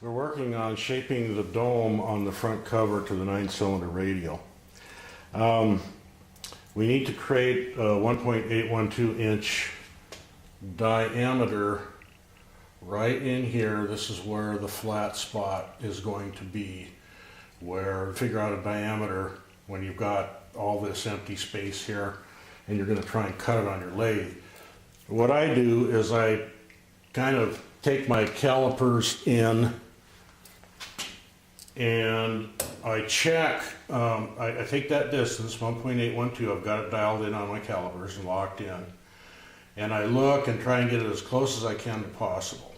We're working on shaping the dome on the front cover to the 9-cylinder radial. We need to create a 1.812 inch diameter right in here. This is where the flat spot is going to be, where figure out a diameter when you've got all this empty space here and you're going to try and cut it on your lathe. What I do is I kind of take my calipers in and I check, I take that distance, 1.812, I've got it dialed in on my calipers and locked in. And I look and try and get it as close as I can to possible.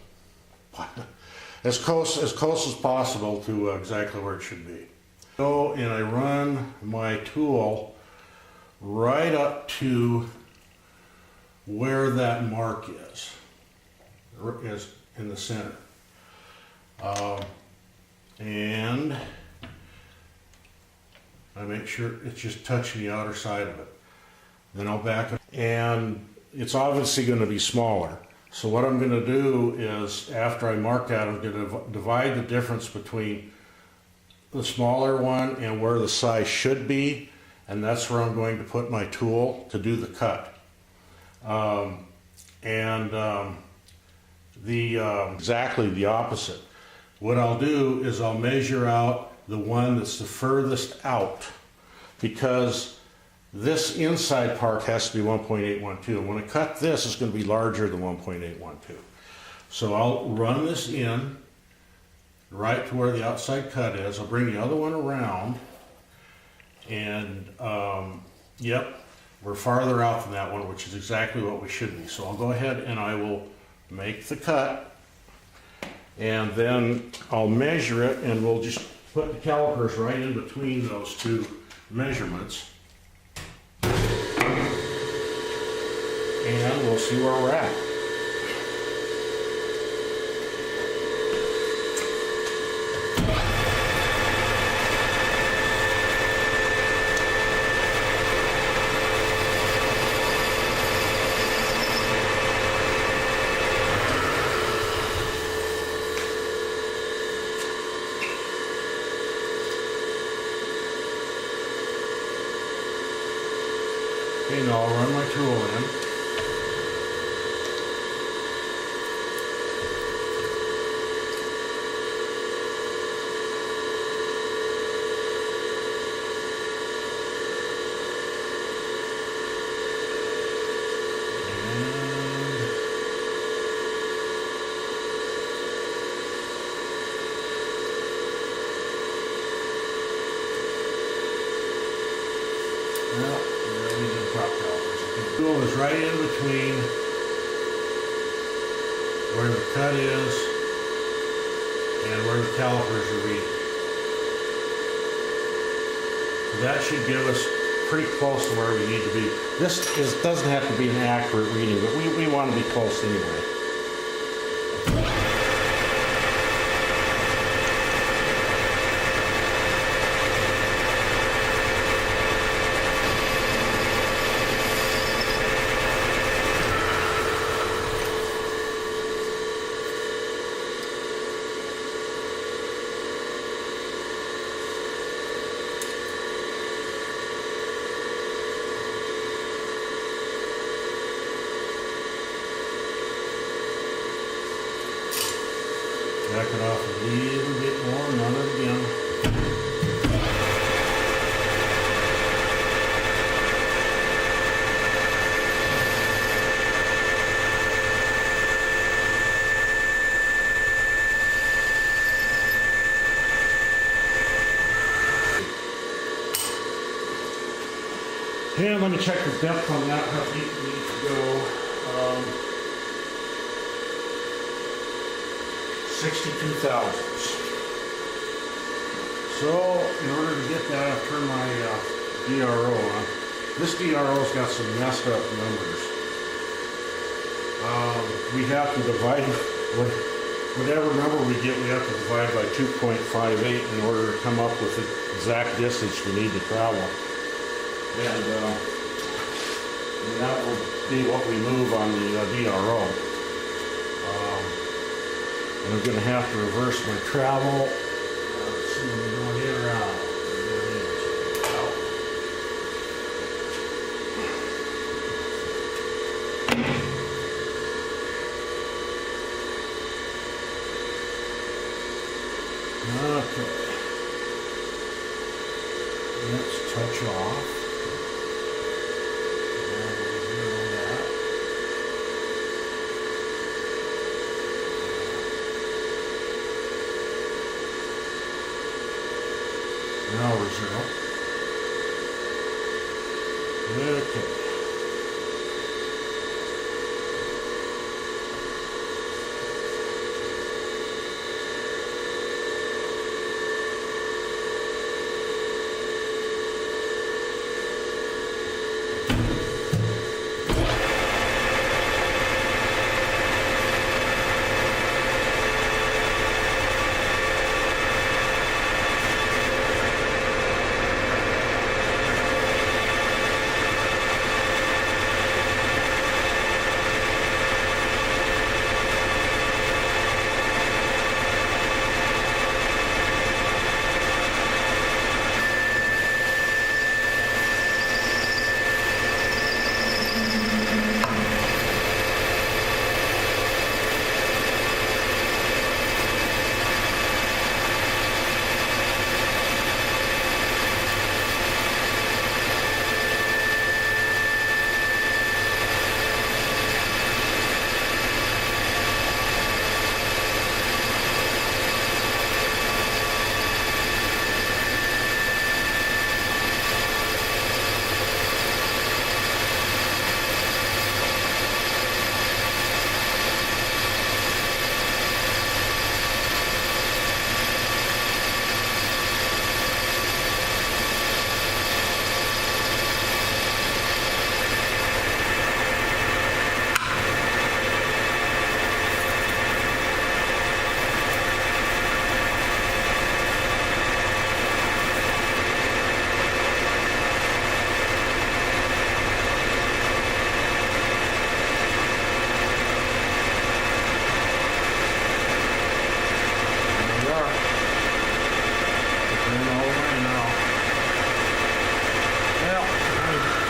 As close as possible to exactly where it should be. Go and I run my tool right up to where that mark is in the center. And I make sure it's just touching the outer side of it. Then I'll back it, and it's obviously going to be smaller. So what I'm going to do is, after I mark that, I'm going to divide the difference between the smaller one and where the size should be, and that's where I'm going to put my tool to do the cut. Exactly the opposite. What I'll do is I'll measure out the one that's the furthest out, because this inside part has to be 1.812. When I cut this, it's going to be larger than 1.812. So I'll run this in right to where the outside cut is. I'll bring the other one around, and yep, we're farther out than that one, which is exactly what we should be. So I'll go ahead and I will make the cut, and then I'll measure it, and we'll just put the calipers right in between those two measurements, and we'll see where we're at. Okay, now I'll run my tool in. The tool is right in between where the cut is and where the calipers are reading. So that should give us pretty close to where we need to be. This doesn't have to be an accurate reading, but we want to be close anyway. Back it off a little bit more, run it again. And let me check the depth on that, how deep we need to go. 62 thousandths. So, in order to get that, I've turned my DRO on. This DRO's got some messed up numbers. We have to divide, whatever number we get, we have to divide by 2.58 in order to come up with the exact distance we need to travel. And that will be what we move on the DRO. And I'm going to have to reverse my travel. Let's see, am I going in or out? Okay. Let's touch off. Now we're zero. Okay.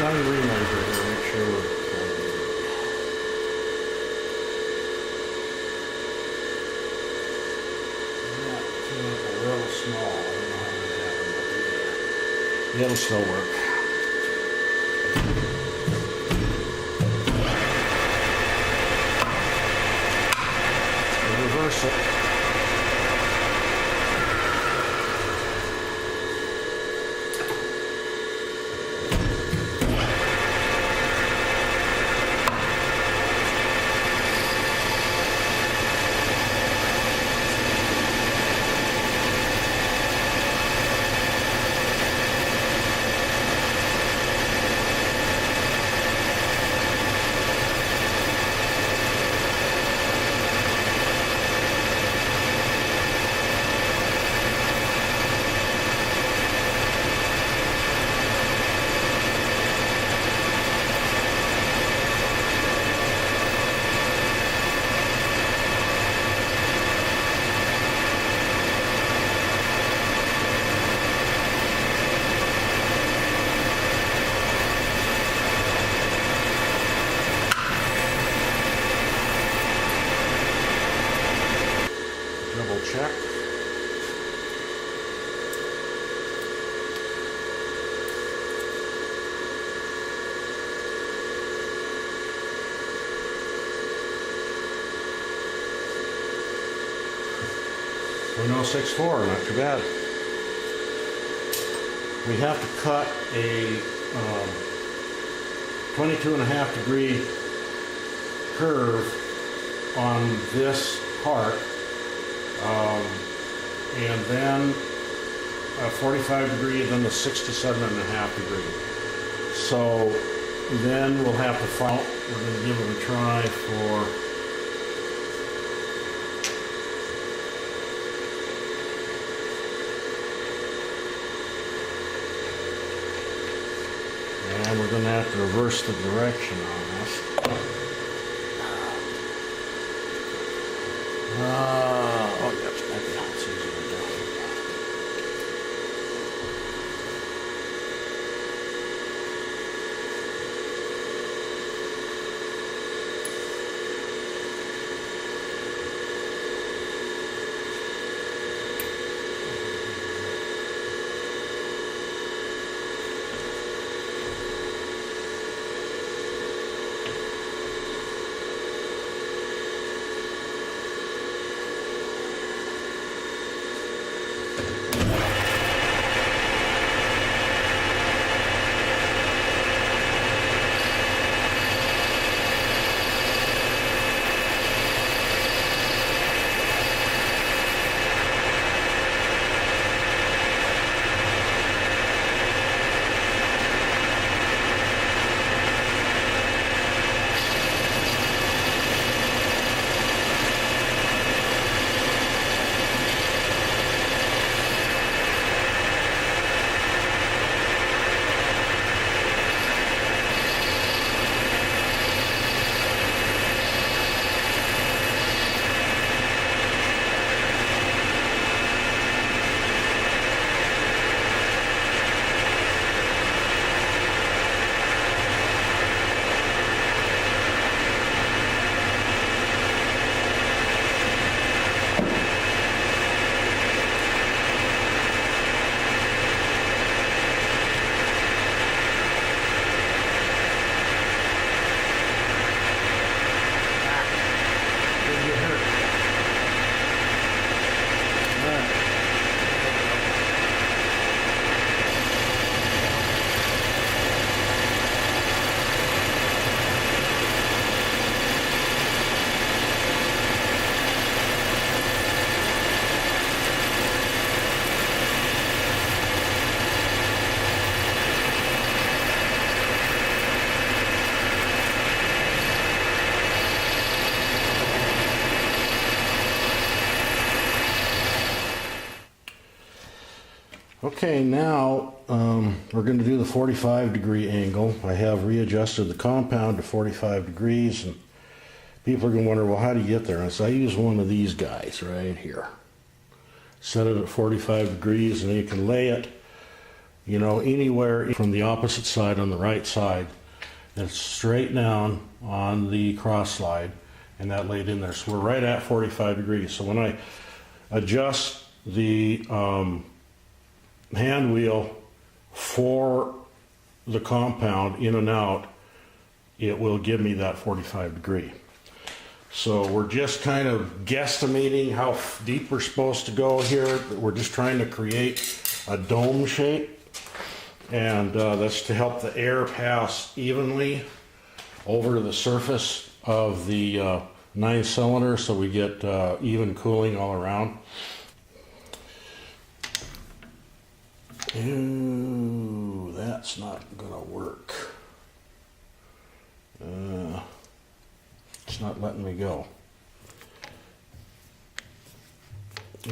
Let me remeasure here, make sure we're that came up a little small. I don't know how that happened, but yeah, it'll still work. We'll reverse it. Double check. No 6.4, not too bad. We have to cut a 22.5 degree curve on this part, and then a 45 degree, and then the 67.5 degree. So then we'll have to follow. We're going to give it a try for and we're going to have to reverse the direction on this. Okay, now we're going to do the 45-degree angle. I have readjusted the compound to 45 degrees, and people are going to wonder, well, how do you get there? And so I use one of these guys right here. Set it at 45 degrees, and you can lay it, you know, anywhere from the opposite side on the right side. It's straight down on the cross slide, and that laid in there. So we're right at 45 degrees. So when I adjust the hand wheel for the compound in and out, it will give me that 45 degree. So we're just kind of guesstimating how deep we're supposed to go here. We're just trying to create a dome shape, and that's to help the air pass evenly over the surface of the 9-cylinder, so we get even cooling all around. Ooh, that's not gonna work. It's not letting me go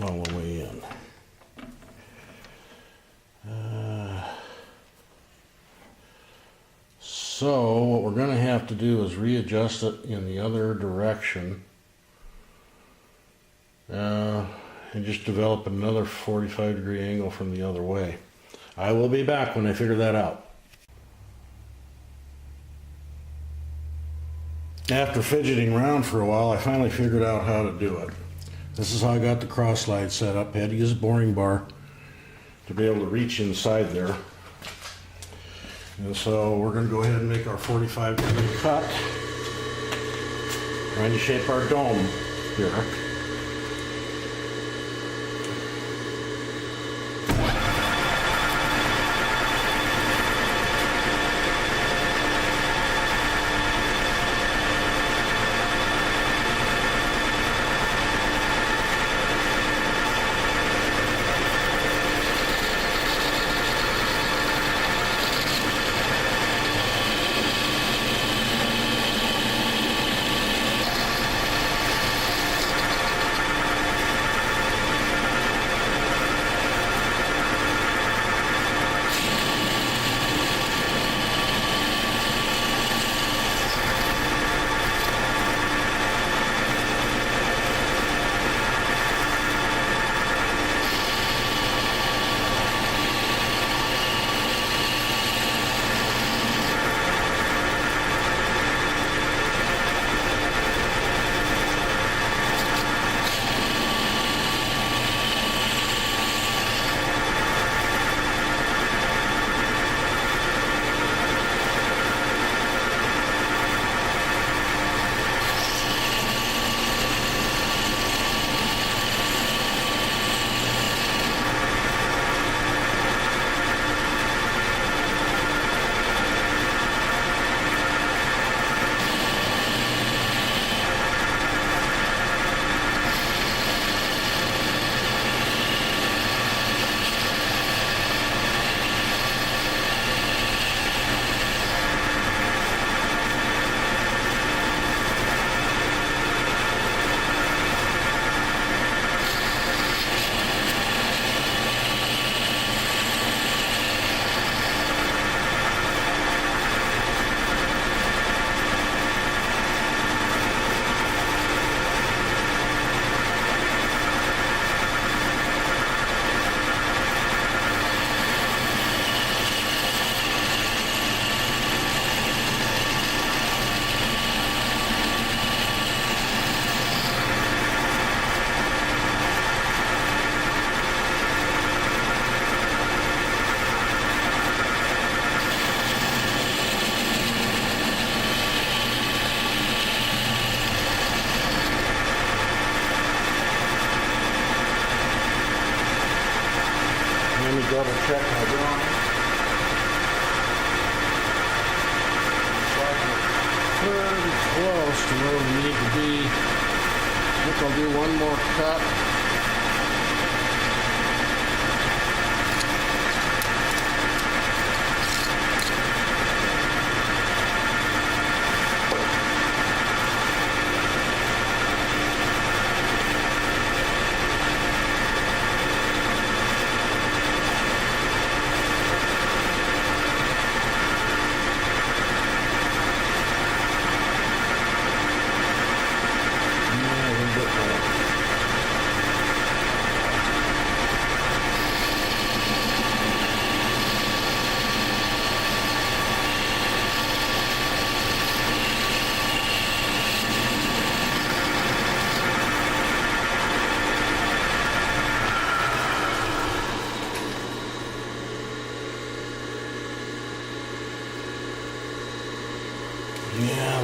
all the way in. So what we're going to have to do is readjust it in the other direction, and just develop another 45-degree angle from the other way. I will be back when I figure that out. After fidgeting around for a while, I finally figured out how to do it. This is how I got the cross slide set up. I had to use a boring bar to be able to reach inside there. And so we're going to go ahead and make our 45-degree cut, trying to shape our dome here. Double check my drawing. So I'm pretty close to where we need to be. I think I'll do one more cut.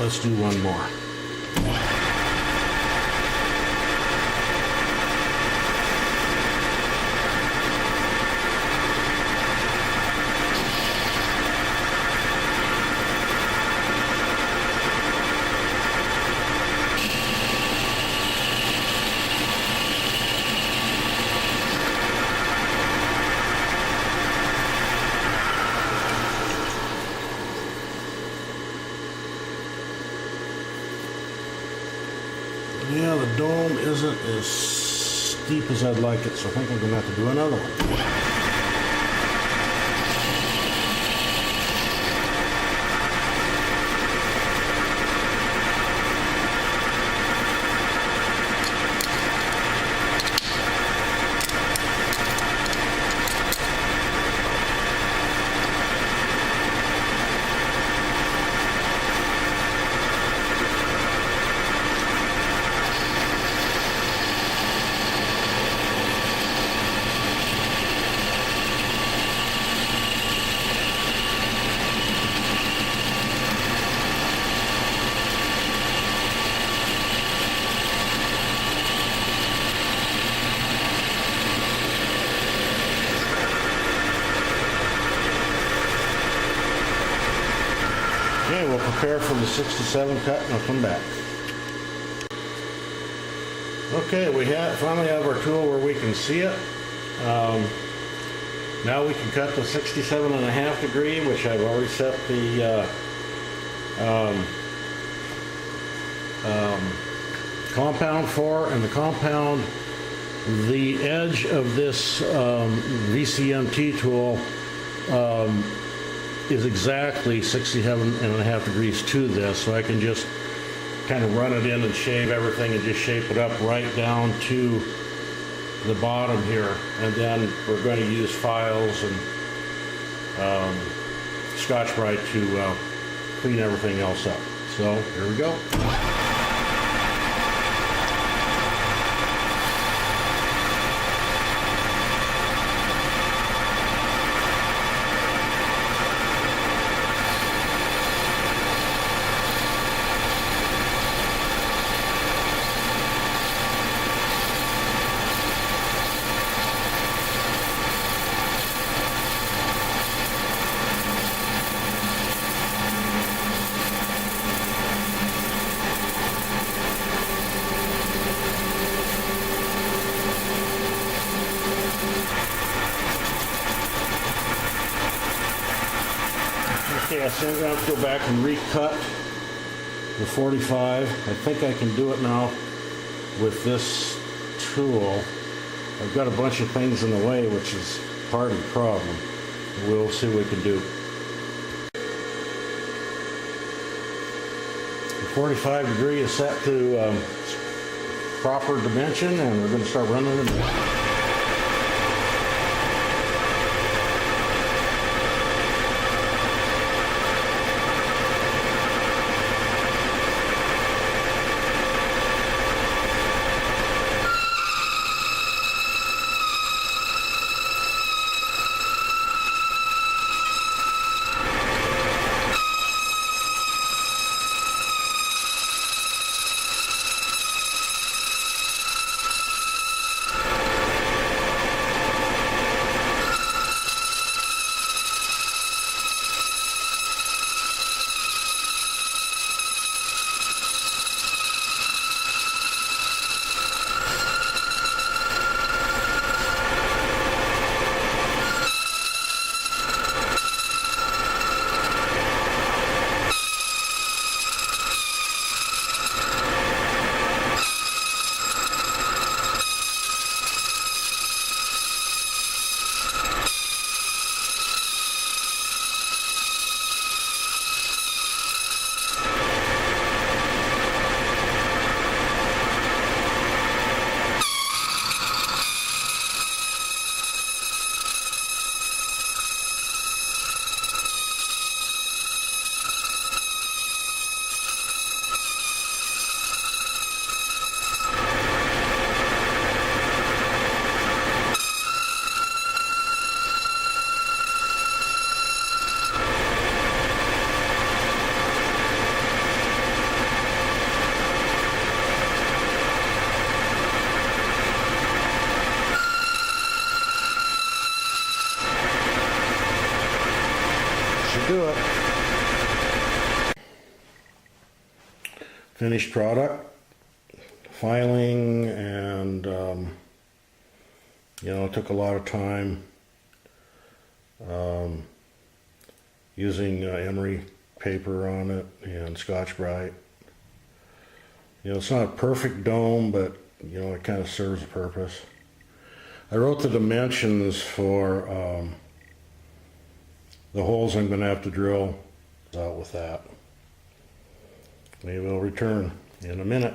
let's do one more. Yeah, the dome isn't as steep as I'd like it, so I think I'm going to have to do another one. Okay, we'll prepare for the 67 cut and I'll come back. Okay, we finally have our tool where we can see it. Now we can cut the 67.5 degree, which I've already set the compound for, and the compound, the edge of this VCMT tool is exactly 67.5 degrees to this, so I can just kind of run it in and shave everything and just shape it up right down to the bottom here. And then we're going to use files and Scotch-Brite to clean everything else up. So here we go. Okay, I think I'm going to go back and recut the 45. I think I can do it now with this tool. I've got a bunch of things in the way, which is part of the problem. We'll see what we can do. The 45 degree is set to proper dimension, and we're going to start running it. finished product. Filing and you know, it took a lot of time using emery paper on it and Scotch-Brite. You know, it's not a perfect dome, but you know, it kind of serves a purpose. I wrote the dimensions for the holes I'm going to have to drill out with that. Maybe I'll return in a minute.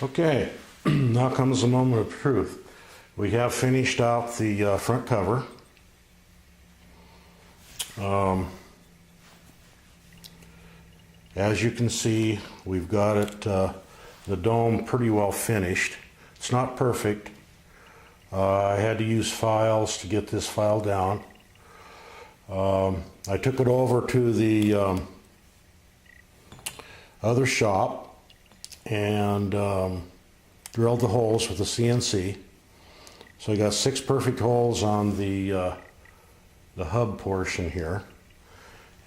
Okay, now comes the moment of truth. We have finished out the front cover. As you can see, we've got it, the dome pretty well finished. It's not perfect. I had to use files to get this file down. I took it over to the other shop and drilled the holes with the CNC. So I got 6 perfect holes on the hub portion here.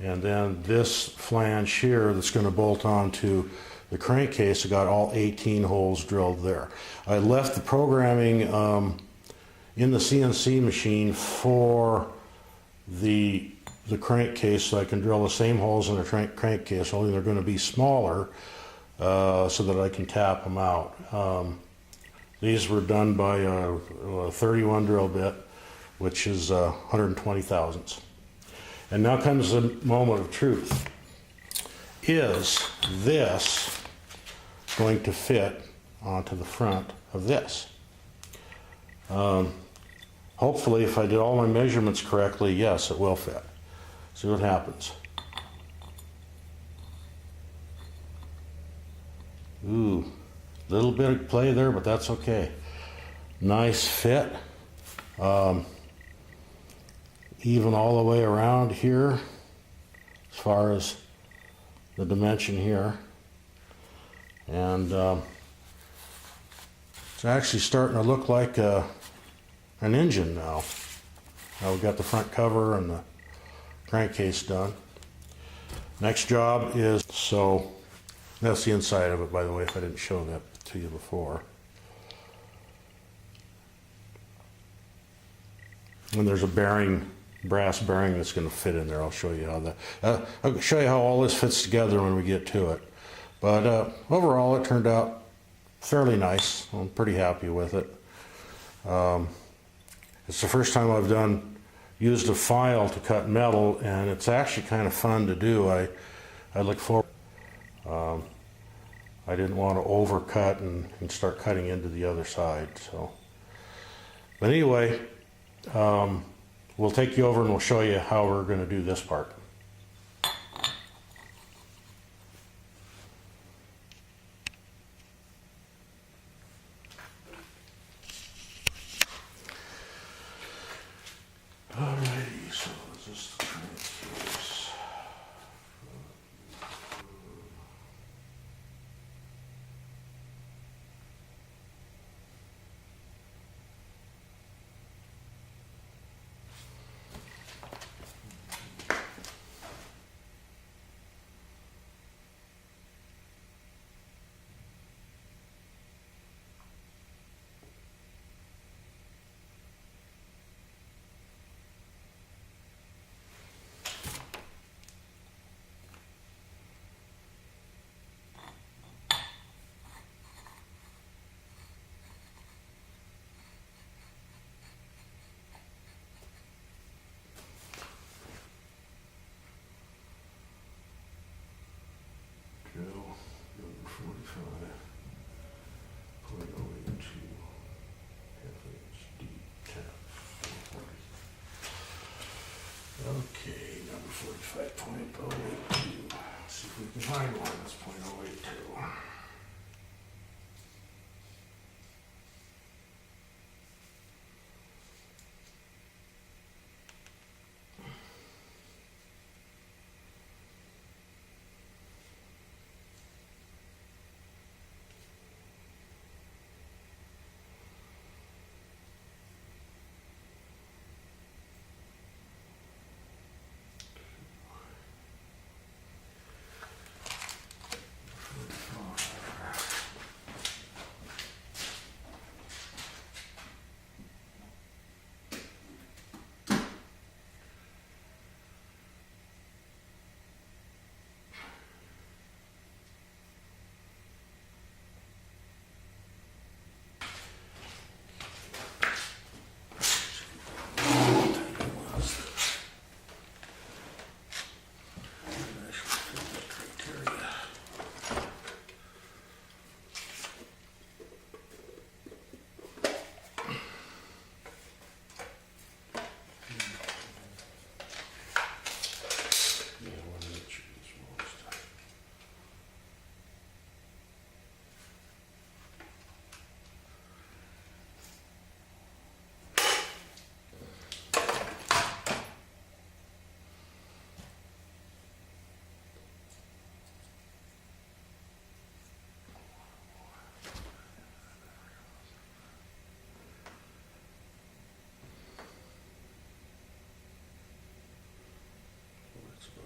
And then this flange here that's going to bolt onto the crankcase, I got all 18 holes drilled there. I left the programming in the CNC machine for the crankcase so I can drill the same holes in the crankcase, only they're going to be smaller so that I can tap them out. These were done by a 31 drill bit, which is 120 thousandths. And now comes the moment of truth. Is this going to fit onto the front of this? Hopefully, if I did all my measurements correctly, yes, it will fit. See what happens. Ooh, little bit of play there, but that's okay. Nice fit. Even all the way around here, as far as the dimension here. And it's actually starting to look like an engine now. Now we've got the front cover and the crankcase done. Next job is, so that's the inside of it, by the way, if I didn't show that to you before. And there's a bearing, brass bearing that's going to fit in there. I'll show you how that, I'll show you how all this fits together when we get to it. But overall it turned out fairly nice. I'm pretty happy with it. It's the first time I've used a file to cut metal, and it's actually kind of fun to do. I look forward. I didn't want to overcut and start cutting into the other side. So, but anyway, we'll take you over and we'll show you how we're going to do this part. Alrighty, so this is the crankcase. Number 45.082 FHD tap 440. Okay, number 45.082. Let's see if we can find one that's .082.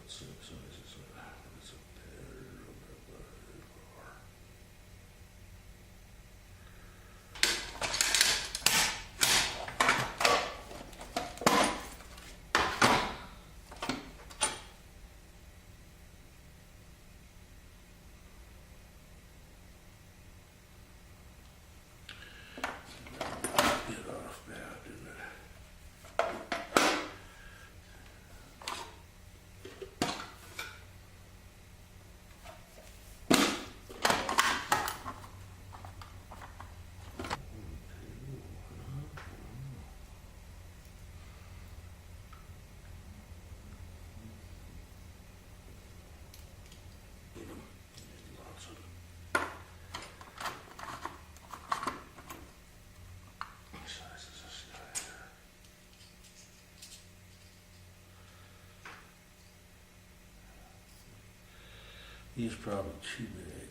Let's see what size is it. It's up there. Get off bad, didn't it? Lots of what size is this guy here? He's probably too big.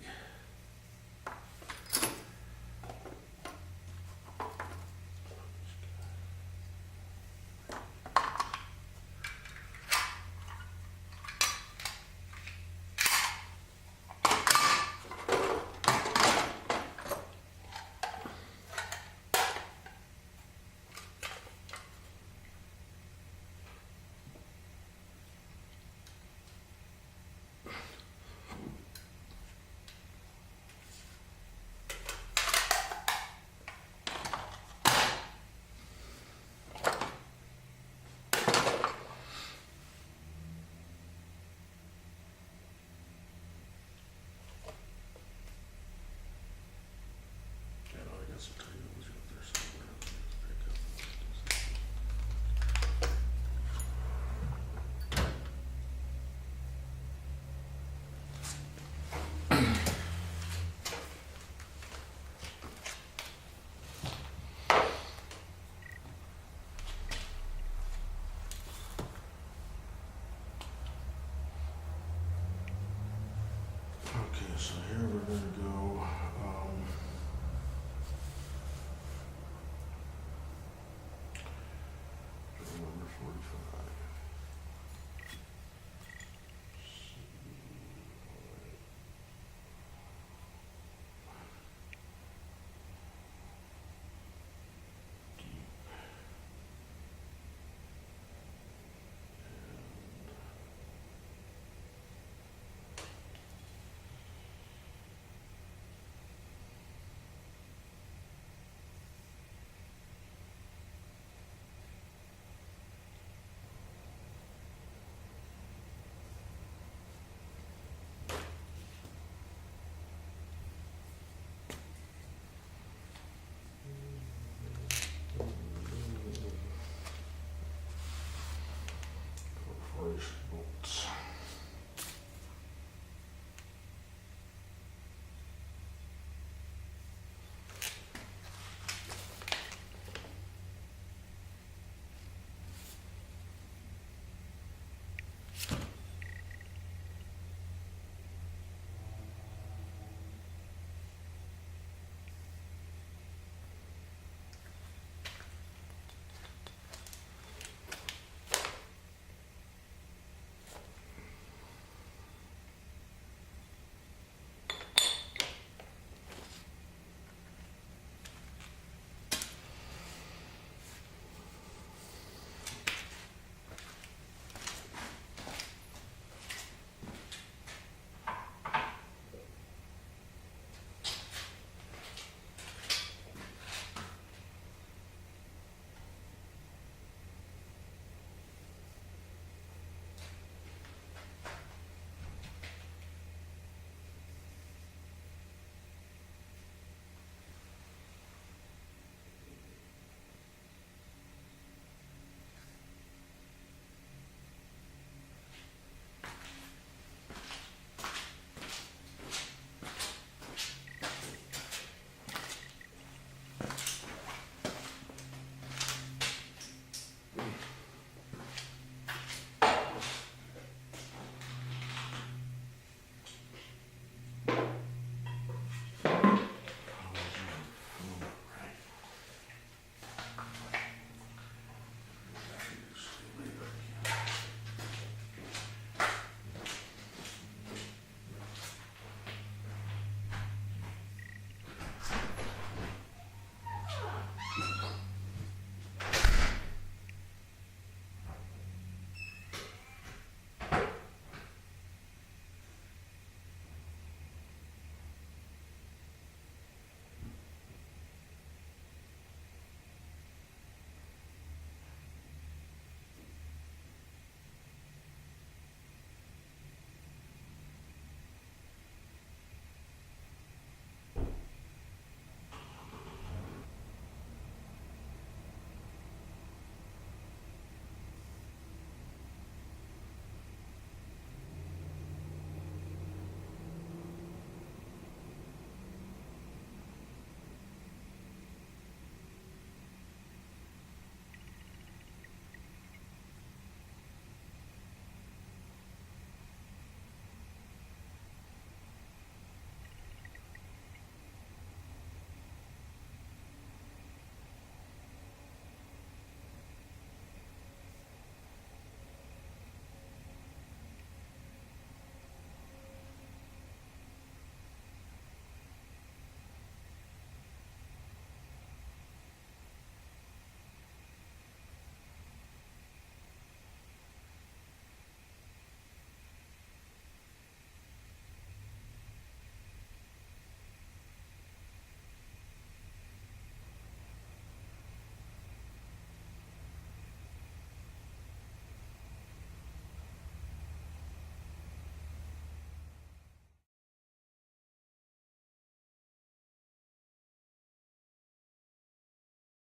I know I got some titles up there somewhere. Let me just pick up Okay, so here we're gonna go, number 45. First,